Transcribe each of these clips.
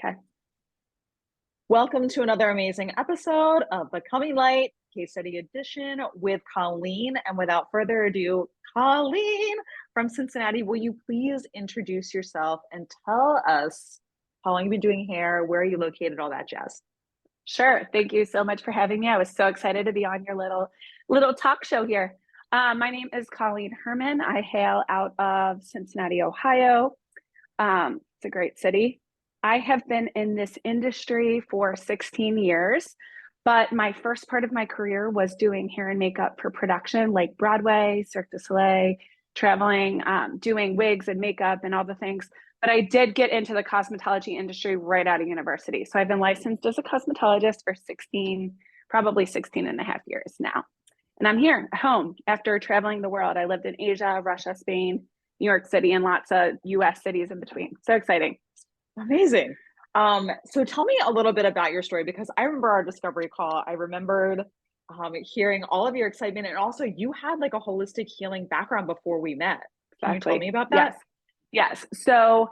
Okay. Welcome to another amazing episode of Becoming Light Case Study Edition with Colleen. And without further ado, Colleen from Cincinnati, will you please introduce yourself and tell us how long you've been doing hair, where are you located, all that jazz? Sure. Thank you so much for having me. I was so excited to be on your little talk show here. My name is Colleen Herman. I hail out of Cincinnati, Ohio. It's a great city. I have been in this industry for 16 years, but my first part of my career was doing hair and makeup for production, like Broadway, Cirque du Soleil, traveling, doing wigs and makeup and all the things. But I did get into the cosmetology industry right out of university. So I've been licensed as a cosmetologist for 16, probably 16 and a half years now. And I'm here at home after traveling the world. I lived in Asia, Russia, Spain, New York City, and lots of US cities in between. So exciting. Amazing. So tell me a little bit about your story because I remember our discovery call. I remembered hearing all of your excitement, and also you had like a holistic healing background before we met. Can you tell me Exactly. about that? Yes. Yes. So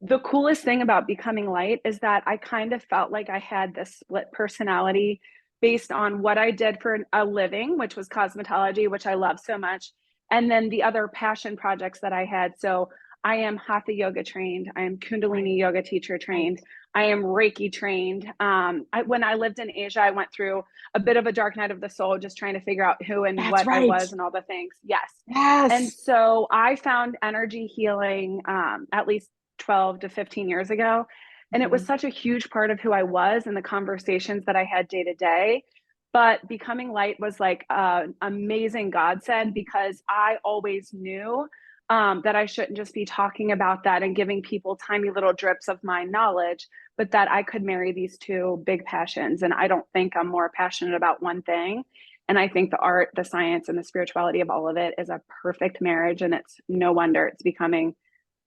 the coolest thing about becoming light is that I kind of felt like I had this split personality based on what I did for a living, which was cosmetology, which I love so much. And then the other passion projects that I had. So I am Hatha yoga trained. I am Right, Kundalini yoga teacher right. trained. I am Reiki trained. When I lived in Asia, I went through a bit of a dark night of the soul, just trying to figure out who and That's what I right. was and all the things. Yes. And Yes. so I found energy healing at least 12 to 15 years ago. And it was Mhm. such a huge part of who I was and the conversations that I had day to day. But becoming light was like an amazing godsend because I always knew that I shouldn't just be talking about that and giving people tiny little drips of my knowledge, but that I could marry these two big passions. And I don't think I'm more passionate about one thing. And I think the art, the science, and the spirituality of all of it is a perfect marriage. And it's no wonder it's becoming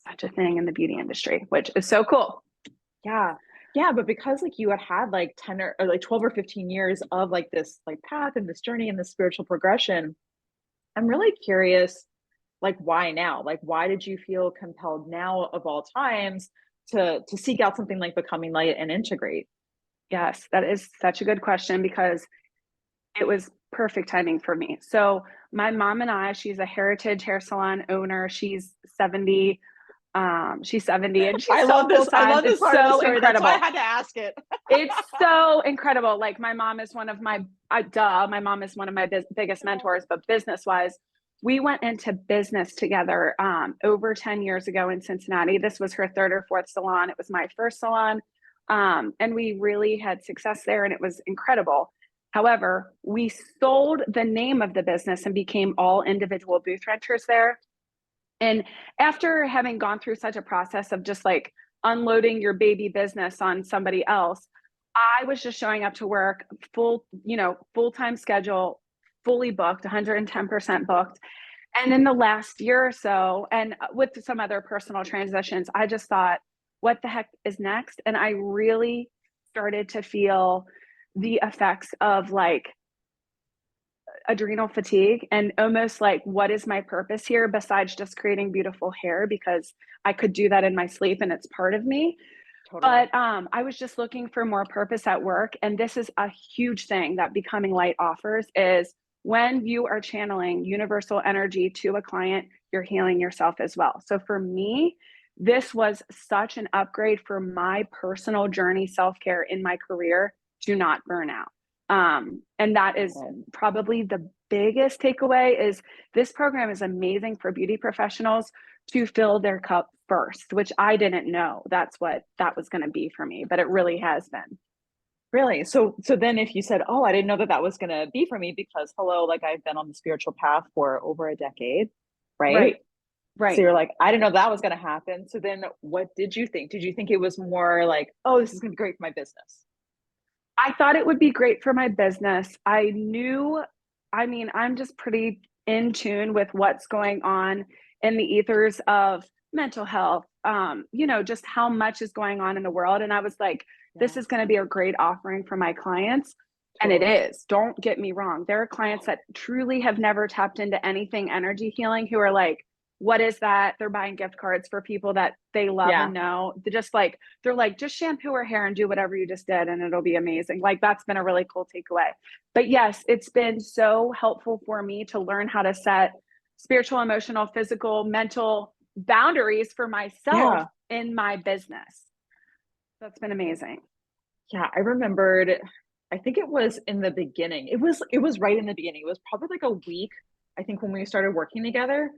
such a thing in the beauty industry, which is so cool. Yeah. Yeah, but because like you had like 10 or like 12 or 15 years of like this like path and this journey and this spiritual progression, I'm really curious like why now? Like why did you feel compelled now of all times to seek out something like becoming light and integrate? Yes, that is such a good question because it was perfect timing for me. So my mom and I, she's a heritage hair salon owner. She's 70 and she's I so love full this. I time. love this It's part of the so story. That's why I incredible. had to ask it. It's so incredible. Like my mom is one of my my mom is one of my biggest mentors, but business wise, we went into business together over 10 years ago in Cincinnati. This was her third or fourth salon. It was my first salon. And we really had success there and it was incredible. However, we sold the name of the business and became all individual booth renters there. And after having gone through such a process of just like unloading your baby business on somebody else, I was just showing up to work full-time schedule, fully booked, 110% booked. And in the last year or so, and with some other personal transitions, I just thought, what the heck is next? And I really started to feel the effects of like adrenal fatigue and almost like, what is my purpose here besides just creating beautiful hair? Because I could do that in my sleep and it's part of me. Totally. But I was just looking for more purpose at work. And this is a huge thing that Becoming Light offers is when you are channeling universal energy to a client, you're healing yourself as well. So for me, this was such an upgrade for my personal journey, self-care in my career to not burn out. And that is probably the biggest takeaway is this program is amazing for beauty professionals to fill their cup first, which I didn't know that's what that was going to be for me, but it really has been. Really? So then if you said, "Oh, I didn't know that that was going to be for me because hello, like I've been on the spiritual path for over a decade," right? Right, So right. you're like, "I didn't know that was going to happen." So then what did you think? Did you think it was more like, "Oh, this is going to be great for my business?" I thought it would be great for my business. I mean, I'm just pretty in tune with what's going on in the ethers of mental health, just how much is going on in the world. And I was like, this is Yes, going to be a great offering for my clients. And it totally. is. Don't get me wrong. There are clients that truly have never tapped into anything energy healing who are like, what is that? They're buying gift cards for people that they love Yeah. and know. They're like, just shampoo her hair and do whatever you just did, and it'll be amazing. Like, that's been a really cool takeaway. But yes, it's been so helpful for me to learn how to set spiritual, emotional, physical, mental boundaries for myself Yeah. in my business. That's been amazing. Yeah. I remembered, I think it was in the beginning. It was right in the beginning. It was probably like a week, I think, when we started working together.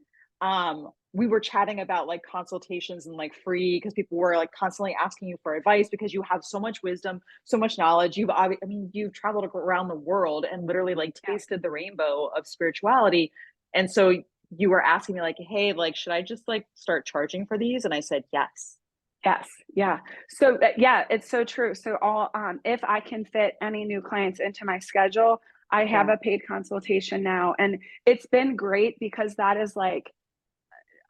We were chatting about like consultations and like free, because people were like constantly asking you for advice because you have so much wisdom, so much knowledge. I mean, you've traveled around the world and literally like Yeah. tasted the rainbow of spirituality. And so you were asking me like, hey, like, should I just like start charging for these? And I said, yes. Yes. Yeah. So yeah, it's so true. So if I can fit any new clients into my schedule, I have Yeah. a paid consultation now, and it's been great because that is like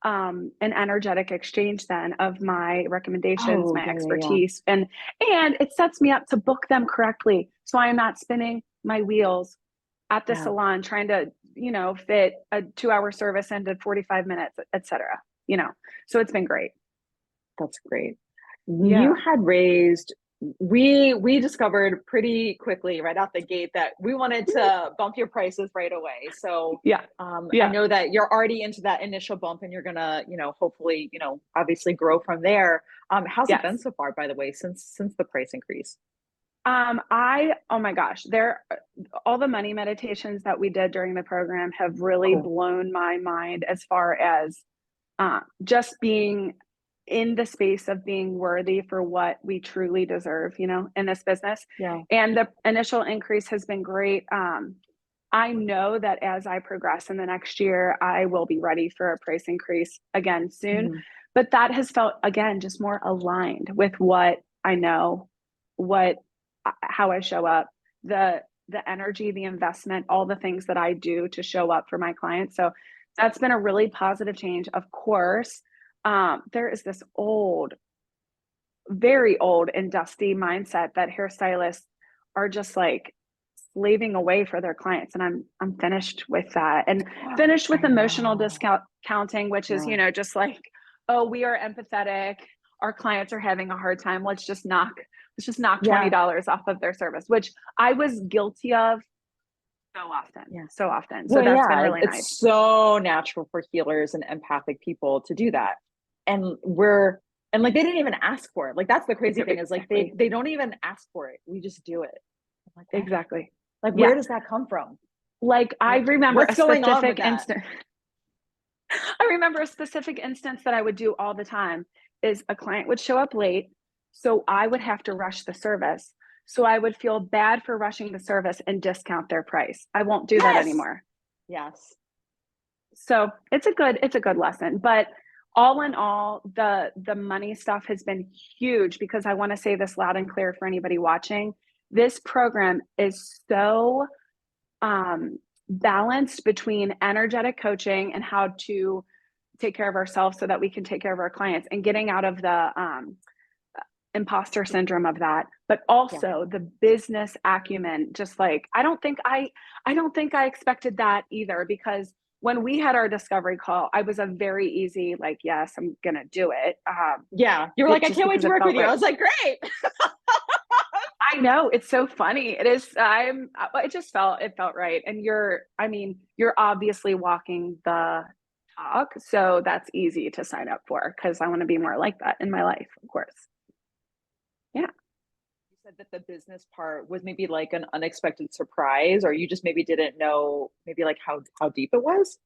an energetic exchange then of my recommendations, Oh, my yeah, yeah, yeah. expertise, and it sets me up to book them correctly. So I am not spinning my wheels at the Yeah. salon trying to, fit a 2-hour service into 45 minutes, etc. You know, so it's been great. That's great. You Yeah. had raised, we discovered pretty quickly right out the gate that we wanted to bump your prices right away. So Yeah. I Yeah. know that you're already into that initial bump and you're gonna, hopefully, obviously grow from there. How's it been Yes. so far, by the way, since the price increase? Oh my gosh, all the money meditations that we did during the program have really Cool. blown my mind as far as just being in the space of being worthy for what we truly deserve, in this business. Yeah. And the initial increase has been great. I know that as I progress in the next year, I will be ready for a price increase again soon. Mhm. But that has felt, again, just more aligned with what I know, what how I show up, the energy, the investment, all the things that I do to show up for my clients. So that's been a really positive change. Of course, there is this very old and dusty mindset that hairstylists are just like slaving away for their clients, and I'm finished with that, and finished with I emotional know. discounting, which is, Yeah. just like, oh, we are empathetic, our clients are having a hard time, let's just knock Yeah. $20 off of their service, which I was guilty of Yeah. so often. So Well, that's been yeah, really nice. it's so natural for healers and empathic people to do that. And like they didn't even ask for it. Like that's the crazy thing, is like they Exactly. they don't even ask for it. We just do it. I'm like, what? Exactly. Like Yeah. where does that come from? Like, I remember What's a going on specific with that? instance. I remember a specific instance that I would do all the time is a client would show up late, so I would have to rush the service. So I would feel bad for rushing the service and discount their price. I won't do that Yes. anymore. Yes. So it's a good lesson. But all in all, the money stuff has been huge, because I want to say this loud and clear for anybody watching. This program is so balanced between energetic coaching and how to take care of ourselves so that we can take care of our clients, and getting out of the imposter syndrome of that, but Yeah. also the business acumen. Just like, I don't think I expected that either, because when we had our discovery call, I was a very easy, like, yes, I'm gonna do it. Yeah. You're like, It I just can't wait because to it work with felt you. I right. was like, great. I know, it's so funny. It is. It felt right. And you're obviously walking the talk, so that's easy to sign up for, because I want to be more like that in my life, of course. Yeah. You said that the business part was maybe like an unexpected surprise, or you just maybe didn't know maybe like how deep it was.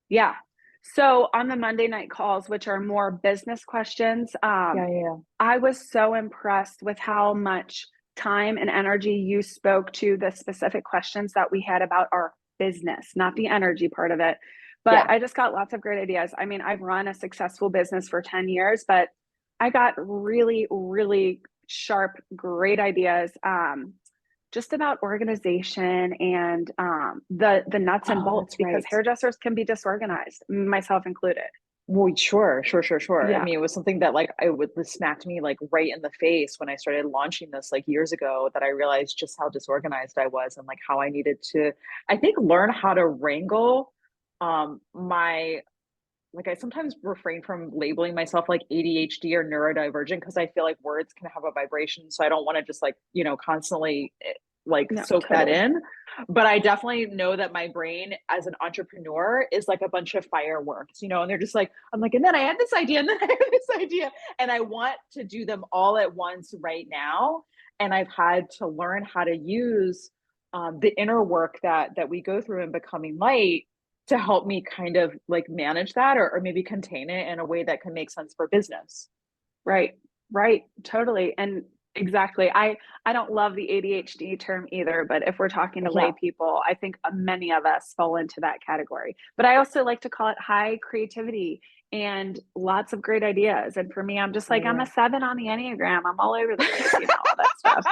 Yeah. So on the Monday night calls, which are more business questions, Yeah, yeah, I was so impressed with how much time and energy you spoke to the specific questions that we had about our business, not the energy part of it. But yeah. I just got lots of great ideas. I mean, I've run a successful business for 10 years, but I got really, really sharp, great ideas, just about organization and the nuts and Oh, bolts, that's because right. hairdressers can be disorganized, myself included. Well, sure, sure, sure, sure. I Yeah. mean, it was something that like I would this smacked me like right in the face when I started launching this like years ago, that I realized just how disorganized I was, and like how I needed to, I think, learn how to wrangle my like I sometimes refrain from labeling myself like ADHD or neurodivergent because I feel like words can have a vibration. So I don't want to just like, constantly like No, soak that totally. in. But I definitely know that my brain as an entrepreneur is like a bunch of fireworks, and they're just like, I'm like, and then I had this idea, and then I had this idea, and I want to do them all at once right now. And I've had to learn how to use the inner work that we go through in becoming light to help me kind of like manage that, or maybe contain it in a way that can make sense for business. Right. Right. Totally. And exactly. I don't love the ADHD term either, but if we're talking to lay Yeah. people, I think many of us fall into that category. But I also like to call it high creativity and lots of great ideas. And for me, I'm just like, I'm a Yeah. 7 on the Enneagram. I'm all over the place, all that stuff.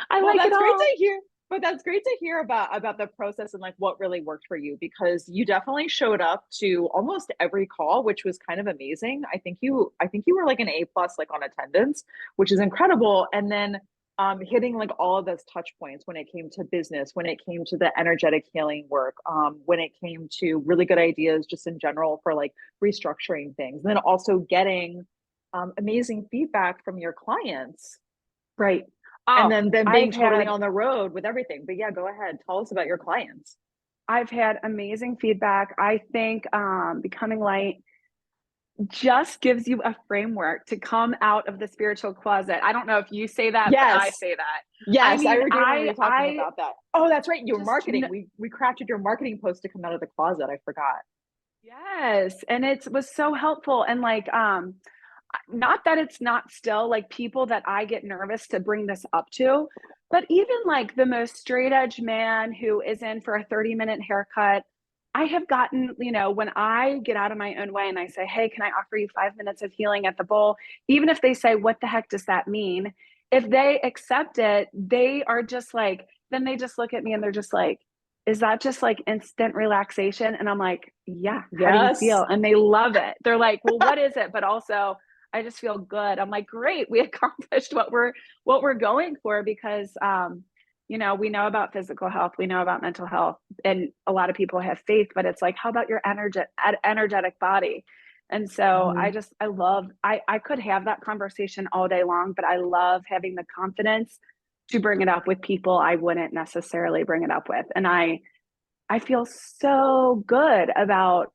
I Well, like it that's great all. to hear. But that's great to hear about the process and like what really worked for you, because you definitely showed up to almost every call, which was kind of amazing. I think you were like an A plus like on attendance, which is incredible. And then hitting like all of those touch points when it came to business, when it came to the energetic healing work, when it came to really good ideas just in general for like restructuring things, and then also getting amazing feedback from your clients, Right. and Oh, then being totally on the road with everything. But yeah, go ahead. Tell us about your clients. I've had amazing feedback. I think Becoming Light just gives you a framework to come out of the spiritual closet. I don't know if you say that, but I Yes. say that. I Yes, I mean, do remember you talking I about that. Oh, that's right. Your just marketing. We crafted your marketing post to come out of the closet. I forgot. yes, and it was so helpful and like not that it's not still like people that I get nervous to bring this up to, but even like the most straight edge man who is in for a 30-minute haircut, I have gotten, when I get out of my own way and I say, hey, can I offer you 5 minutes of healing at the bowl? Even if they say, what the heck does that mean? If they accept it, they are just like, then they just look at me and they're just like, is that just like instant relaxation? And I'm like, yeah, how do you Yes. feel? And they love it. They're like, well, what is it? But also, I just feel good. I'm like, great, we accomplished what we're going for because we know about physical health, we know about mental health, and a lot of people have faith, but it's like, how about your energetic body? And so Mhm. I love I could have that conversation all day long, but I love having the confidence to bring it up with people I wouldn't necessarily bring it up with. And I feel so good about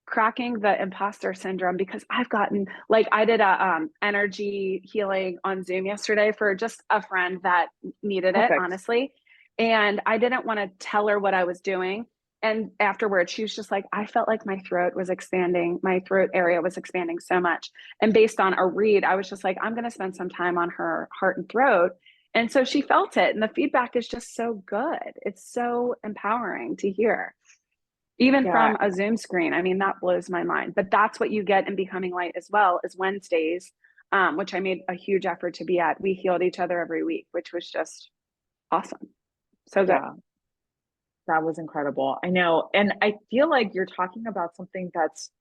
cracking the imposter syndrome because I've gotten like I did a energy healing on Zoom yesterday for just a friend that needed it, Perfect. honestly. And I didn't want to tell her what I was doing. And afterwards, she was just like, I felt like my throat was expanding. My throat area was expanding so much. And based on a read, I was just like, I'm going to spend some time on her heart and throat. And so she felt it. And the feedback is just so good. It's so empowering to hear even Yeah. from a Zoom screen. I mean, that blows my mind. But that's what you get in Becoming Light as well as Wednesdays, which I made a huge effort to be at. We healed each other every week, which was just awesome. So good. Yeah. That was incredible. I know. And I feel like you're talking about something that's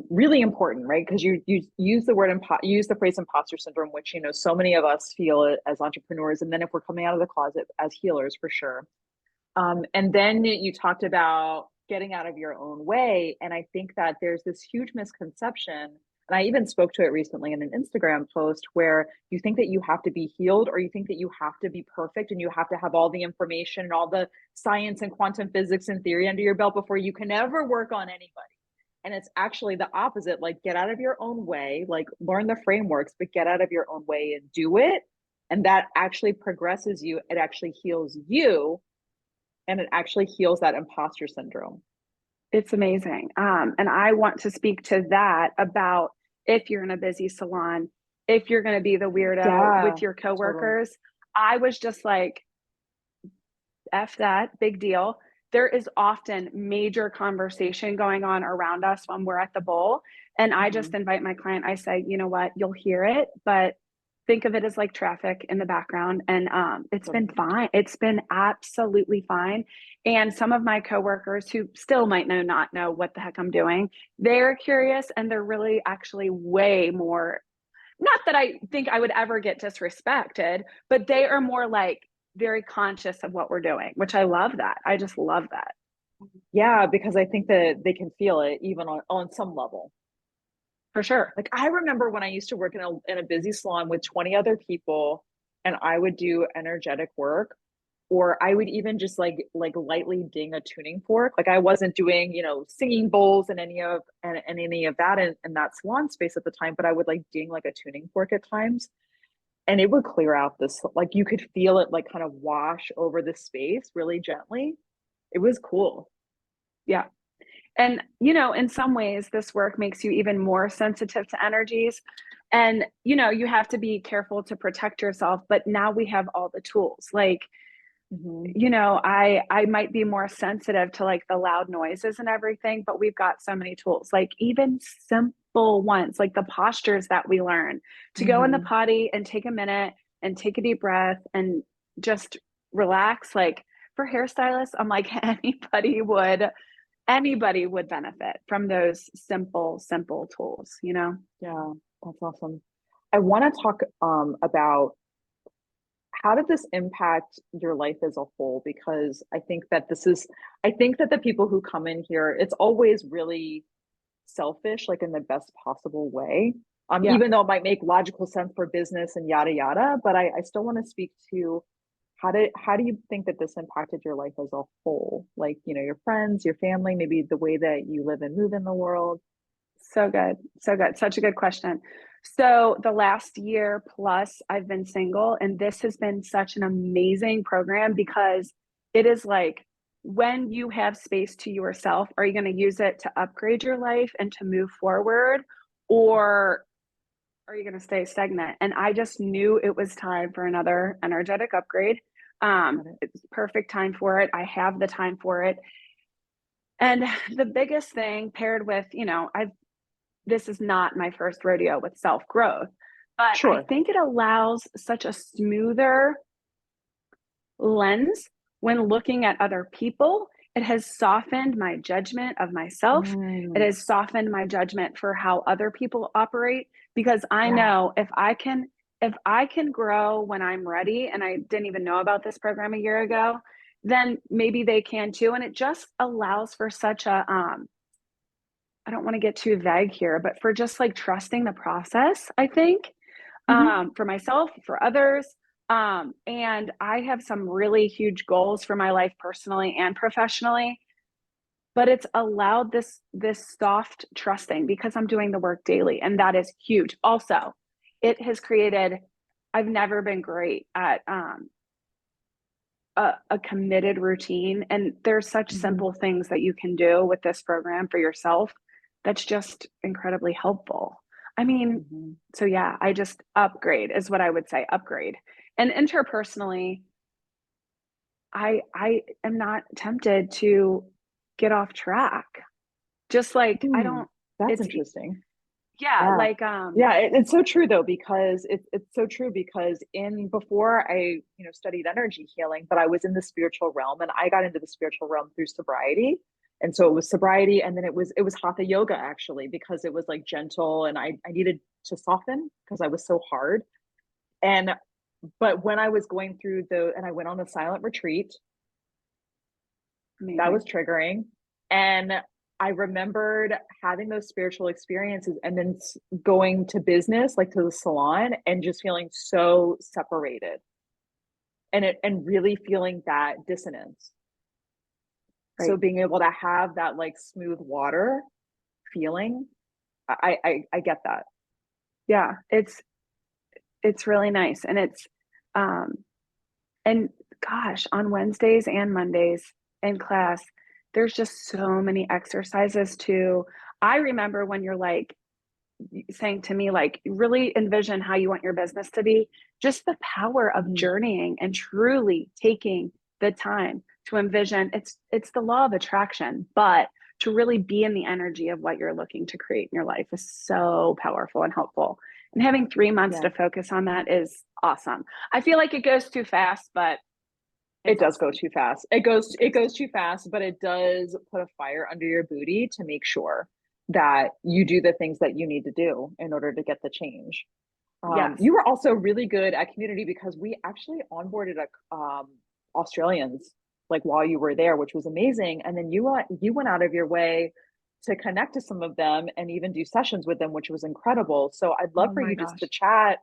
really important, right? Because you use the you use the phrase imposter syndrome, which so many of us feel it as entrepreneurs, and then if we're coming out of the closet as healers, for sure. And then you talked about getting out of your own way, and I think that there's this huge misconception. And I even spoke to it recently in an Instagram post where you think that you have to be healed, or you think that you have to be perfect and you have to have all the information and all the science and quantum physics and theory under your belt before you can ever work on anybody. And it's actually the opposite. Like, get out of your own way, like learn the frameworks, but get out of your own way and do it. And that actually progresses you. It actually heals you, and it actually heals that imposter syndrome. It's amazing. And I want to speak to that about if you're in a busy salon, if you're going to be the weirdo Yeah, with your totally. coworkers. I was just like, F that, big deal. There is often major conversation going on around us when we're at the bowl. And I just Mhm. invite my client, I say, you know what, you'll hear it, but think of it as like traffic in the background. And it's been Totally. fine. It's been absolutely fine. And some of my coworkers who still might not know what the heck I'm doing, they're curious and they're really actually way more, not that I think I would ever get disrespected, but they are more like very conscious of what we're doing, which I love that. I just love that. Yeah, because I think that they can feel it even on some level. For sure. Like I remember when I used to work in a busy salon with 20 other people and I would do energetic work, or I would even just like lightly ding a tuning fork. Like I wasn't doing, singing bowls and any of that in that salon space at the time, but I would like ding like a tuning fork at times. And it would clear out this, like you could feel it like kind of wash over the space really gently. It was cool. Yeah. And, in some ways, this work makes you even more sensitive to energies. And, you have to be careful to protect yourself. But now we have all the tools. Like, Hmm. I might be more sensitive to like the loud noises and everything, but we've got so many tools, like even simple ones, like the postures that we learn to go in the Hmm. potty and take a minute and take a deep breath and just relax. Like for hairstylists, I'm like anybody would benefit from those simple tools, Yeah, that's awesome. I want to talk about how did this impact your life as a whole? Because I think that the people who come in here, it's always really selfish, like in the best possible way. Yeah. Even though it might make logical sense for business and yada yada, but I still want to speak to how do you think that this impacted your life as a whole? Like, your friends, your family, maybe the way that you live and move in the world. So good. So good. Such a good question. So, the last year plus, I've been single, and this has been such an amazing program because it is like when you have space to yourself, are you going to use it to upgrade your life and to move forward? Or are you going to stay stagnant? And I just knew it was time for another energetic upgrade. Got it. It's perfect time for it. I have the time for it. And the biggest thing paired with, I've this is not my first rodeo with self growth, but I Sure. think it allows such a smoother lens when looking at other people. It has softened my judgment of myself. It Mm, has softened my judgment for how other people operate because I yeah. know if I can grow when I'm ready, and I didn't even know about this program a year ago, then maybe they can too. And it just allows for such a I don't want to get too vague here, but for just like trusting the process, I think, Hmm. for myself, for others. And I have some really huge goals for my life personally and professionally, but it's allowed this soft trusting because I'm doing the work daily, and that is huge. Also, it has created, I've never been great at a committed routine. And there's such Hmm. simple things that you can do with this program for yourself that's just incredibly helpful. I mean, Hmm. so yeah, I just upgrade is what I would say, upgrade. And interpersonally, I am not tempted to get off track. Just like I Hmm. don't That's it's interesting. yeah, Yeah. like Yeah, it's so true though, because it's so true because in before I, studied energy healing, but I was in the spiritual realm and I got into the spiritual realm through sobriety. And so it was sobriety and then it was hatha yoga actually because it was like gentle and I needed to soften because I was so hard. And but when I was going through and I went on a silent retreat, that amazing. was triggering. And I remembered having those spiritual experiences and then going to business, like to the salon, and just feeling so separated and really feeling that dissonance. So Right. being able to have that like smooth water feeling, I get that. Yeah, it's really nice. And it's um and gosh, on Wednesdays and Mondays in class, there's just so many exercises too. I remember when you're like saying to me, like, really envision how you want your business to be, just the power of Mhm. journeying and truly taking the time to envision. It's the law of attraction, but to really be in the energy of what you're looking to create in your life is so powerful and helpful. And having 3 months Yeah. to focus on that is awesome. I feel like it goes too fast, but It it's does go awesome. too fast. It goes too fast, but it does put a fire under your booty to make sure that you do the things that you need to do in order to get the change. Yes. You were also really good at community because we actually onboarded Australians like while you were there, which was amazing. And then you went out of your way to connect to some of them and even do sessions with them, which was incredible. So I'd love Oh for my you just to gosh. chat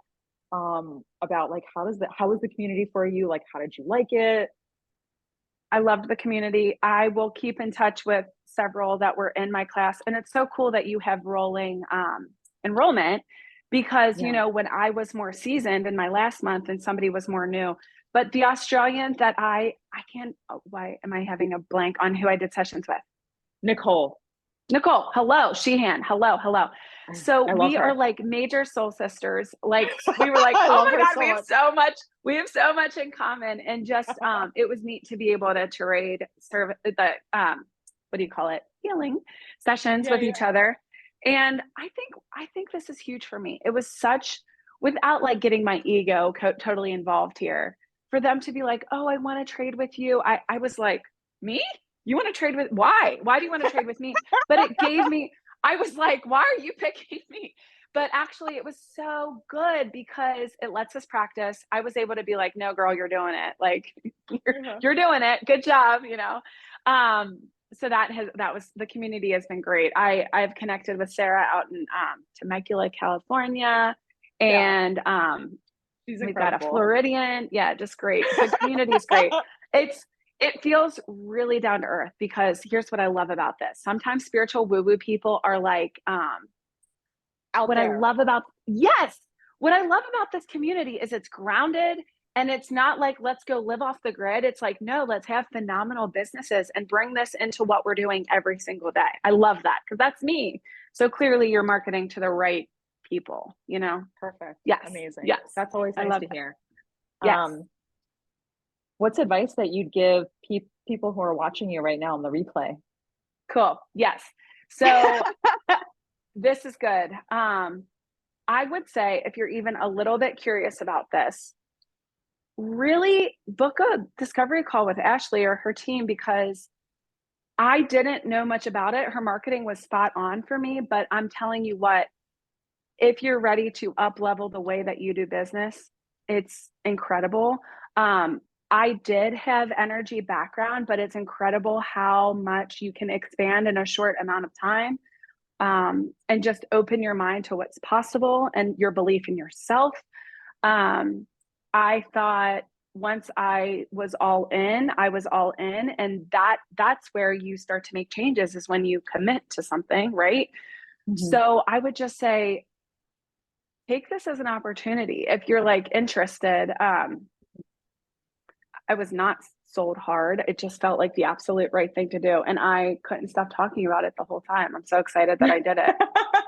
about like how was the community for you? Like how did you like it? I loved the community. I will keep in touch with several that were in my class. And it's so cool that you have rolling enrollment because, you Yeah. know, when I was more seasoned in my last month and somebody was more new, but the Australian that I can't, oh, why am I having a blank on who I did sessions with? Nicole. Nicole, hello. Sheehan, hello, hello. So I love we are her. like major soul sisters. Like we were like, I oh love my her God, so much. we have so much in common. And just it was neat to be able to trade serve the what do you call it? Healing sessions Yeah, with yeah. each other. And I think this is huge for me. It was such without like getting my ego totally involved here. For them to be like, oh, I want to trade with you. I was like, me? You want to trade with why? Why do you want to trade with me? But it gave me, I was like, why are you picking me? But actually, it was so good because it lets us practice. I was able to be like, no, girl, you're doing it. Like, Uh-huh. you're doing it. Good job, you know. Um, so that was the community has been great. I've connected with Sarah out in Temecula, California, Yeah, and she's we've got a incredible. Floridian. Yeah, just great. The community is great. It's it feels really down to earth because here's what I love about this. Sometimes spiritual woo-woo people are like, Out what I there. love about yes, what I love about this community is it's grounded and it's not like let's go live off the grid. It's like, no, let's have phenomenal businesses and bring this into what we're doing every single day. I love that because that's me. So clearly you're marketing to the right people, you know? Perfect. Yes. Amazing. Yes. That's always I nice love to that. hear. Yes. Um, what's advice that you'd give people who are watching you right now on the replay? Cool. Yes. So this is good. I would say if you're even a little bit curious about this, really book a discovery call with Ashley or her team because I didn't know much about it. Her marketing was spot on for me, but I'm telling you what, if you're ready to up level the way that you do business, it's incredible. Um, I did have energy background, but it's incredible how much you can expand in a short amount of time and just open your mind to what's possible and your belief in yourself. Um, I thought once I was all in, I was all in, and that's where you start to make changes is when you commit to something, right? Mhm. So I would just say take this as an opportunity if you're like interested. I was not sold hard. It just felt like the absolute right thing to do, and I couldn't stop talking about it the whole time. I'm so excited that I did it.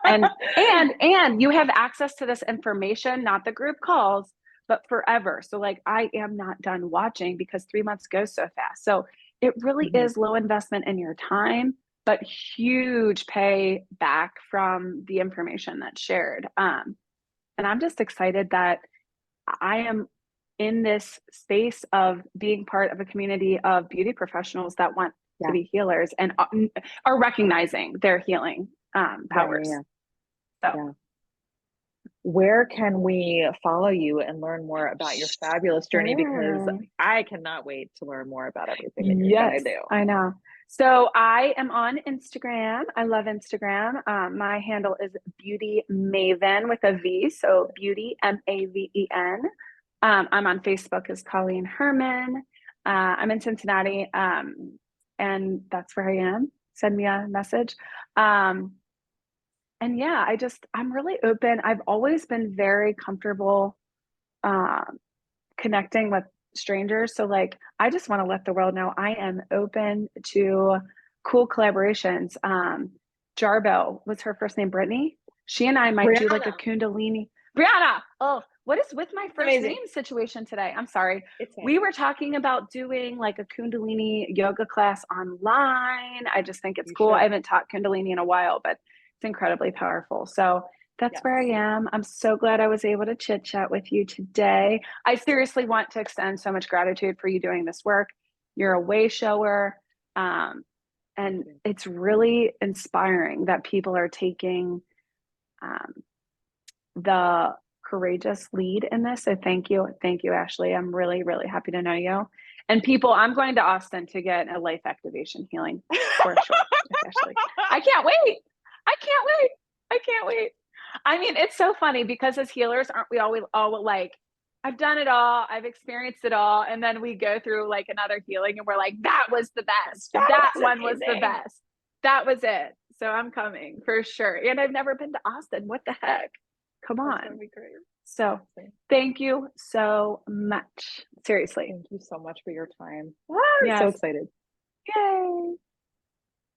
And you have access to this information, not the group calls, but forever. So like I am not done watching because 3 months goes so fast. So it really Mhm. is low investment in your time, but huge pay back from the information that's shared. And I'm just excited that I am in this space of being part of a community of beauty professionals that want to Yeah. be healers and are recognizing their healing Yeah, yeah, powers. yeah. So Yeah. Where can we follow you and learn more about your fabulous journey? Because sure. I cannot wait to learn more about everything that you're Yes, gonna do. I know. So I am on Instagram. I love Instagram. My handle is Beauty Maven with a V. So Beauty Maven. I'm on Facebook as Colleen Herman. I'm in Cincinnati, and that's where I am. Send me a message. Um, and yeah, I'm really open. I've always been very comfortable um, connecting with strangers. So like I just want to let the world know I am open to cool collaborations. Jarbo was her first name, Brittany. She and I might do like a Brianna, Kundalini. Brianna, oh, what is with my it's first amazing. name situation today? I'm sorry. It's We fine. were talking about doing like a Kundalini yoga class online. I just think it's You cool. I should. haven't taught Kundalini in a while, but it's incredibly powerful. So that's where I Yes. am. I'm so glad I was able to chit chat with you today. I seriously want to extend so much gratitude for you doing this work. You're a way shower. Um, Thank and you. it's really inspiring that people are taking um, the courageous lead in this. So thank you. Thank you, Ashley. I'm really, really happy to know you. And people, I'm going to Austin to get a life activation healing for sure. Especially. I can't wait. I can't wait. I can't wait. I mean, it's so funny because as healers, aren't we always all like, I've done it all, I've experienced it all. And then we go through like another healing and we're like, that was the best. That one was the best. That was it. So I'm coming for sure. And I've never been to Austin. What the heck? Come on. That's gonna be great. So thank you so much. Seriously. Thank you so much for your time. Yes. I'm so excited. Yay.